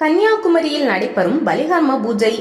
கன்னியாகுமரியில் நடைபெறும் பலிகர்ம பூஜை.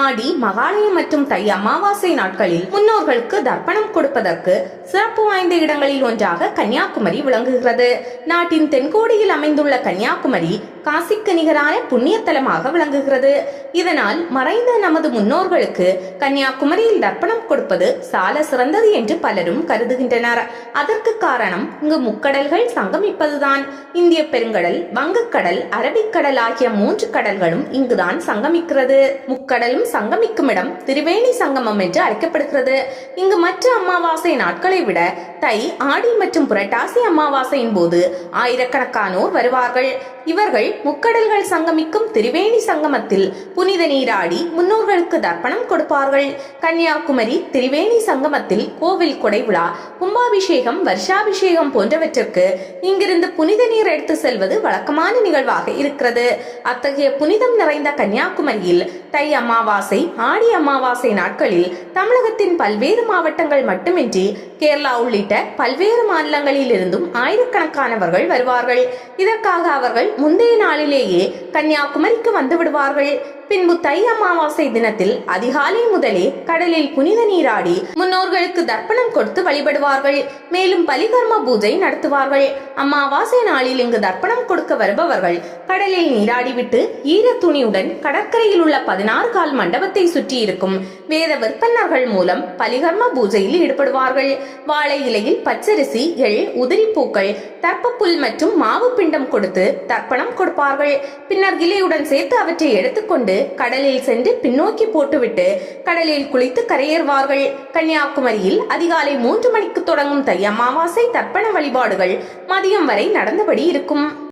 ஆடி, மகாலயம் மற்றும் தை அமாவாசை நாட்களில் முன்னோர்களுக்கு தர்ப்பணம் கொடுப்பதற்கு சிறப்பு வாய்ந்த இடங்களில் ஒன்றாக கன்னியாகுமரி விளங்குகிறது. நாட்டின் தென்கோடியில் அமைந்துள்ள கன்னியாகுமரி காசிக்கு நிகரான புண்ணியத்தலமாக விளங்குகிறது. இதனால் மறைந்த நமது முன்னோர்களுக்கு கன்னியாகுமரியில் தர்ப்பணம் கொடுப்பது சால சிறந்தது என்று பலரும் கருதுகின்றனர். அதற்கு காரணம் இங்கு முக்கடல்கள் சங்கமிப்பதுதான். இந்திய பெருங்கடல், வங்கக்கடல், அரபிக்கடல் ஆகிய 3 கடல்களும் இங்குதான் சங்கமிக்கிறது. முக்கடலும் சங்கமிக்கும் இடம் திரிவேணி சங்கமம் என்று அழைக்கப்படுகிறது. இங்கு மற்ற அமாவாசை நாட்களை விட தை, ஆடி மற்றும் புரட்டாசி அமாவாசையின் போது ஆயிரக்கணக்கானோர் வருவார்கள். இவர்கள் முக்கடல்கள் சங்கமிக்கும் திரிவேணி சங்கமத்தில் புனித நீராடி முன்னோர்களுக்கு தர்ப்பணம் கொடுப்பார்கள். கன்னியாகுமரி திரிவேணி சங்கமத்தில் கோவில் கொடைவிழா, கும்பாபிஷேகம், வருஷாபிஷேகம் போன்றவற்றிற்கு இங்கிருந்து புனித நீர் எடுத்து செல்வது வழக்கமான நிகழ்வாக இருக்கிறது. அத்தகைய புனிதம் நிறைந்த கன்னியாகுமரியில் தை அமாவாசை, ஆடி அமாவாசை நாட்களில் தமிழகத்தின் பல்வேறு மாவட்டங்கள் மட்டுமின்றி கேரளா உள்ளிட்ட பல்வேறு மாநிலங்களில் இருந்தும் ஆயிரக்கணக்கானவர்கள் வருவார்கள். இதற்காக அவர்கள் முந்தைய நாளிலேயே கன்னியாகுமரிக்கு வந்து விடுவார்கள். பின்பு தை அமாவாசை தினத்தில் அதிகாலை முதலே கடலில் புனித நீராடி முன்னோர்களுக்கு தர்ப்பணம் கொடுத்து வழிபடுவார்கள். மேலும் பலிகர்ம பூஜை நடத்துவார்கள். அமாவாசை நாளில் இங்கு தர்ப்பணம் கொடுக்க வருபவர்கள் கடலில் நீராடிவிட்டு ஈர துணியுடன் கடற்கரையில் உள்ள 16 கால் மண்டபத்தை சுற்றி இருக்கும் வேத விற்பன்னர்கள் மூலம் பலிகர்ம பூஜையில் ஈடுபடுவார்கள். வாழை இலையில் பச்சரிசி, எள், உதிரி பூக்கள், தர்ப்பப்புல் மற்றும் மாவு பிண்டம் கொடுத்து தர்ப்பணம் கொடுப்பார்கள். பின்னர் இலையுடன் சேர்த்து அவற்றை எடுத்துக்கொண்டு கடலில் சென்று பின்னோக்கி போட்டுவிட்டு கடலில் குளித்து கரையேறுவார்கள். கன்னியாகுமரியில் அதிகாலை 3 மணிக்கு தொடங்கும் தை அமாவாசை தர்ப்பண வழிபாடுகள் மதியம் வரை நடந்தபடி இருக்கும்.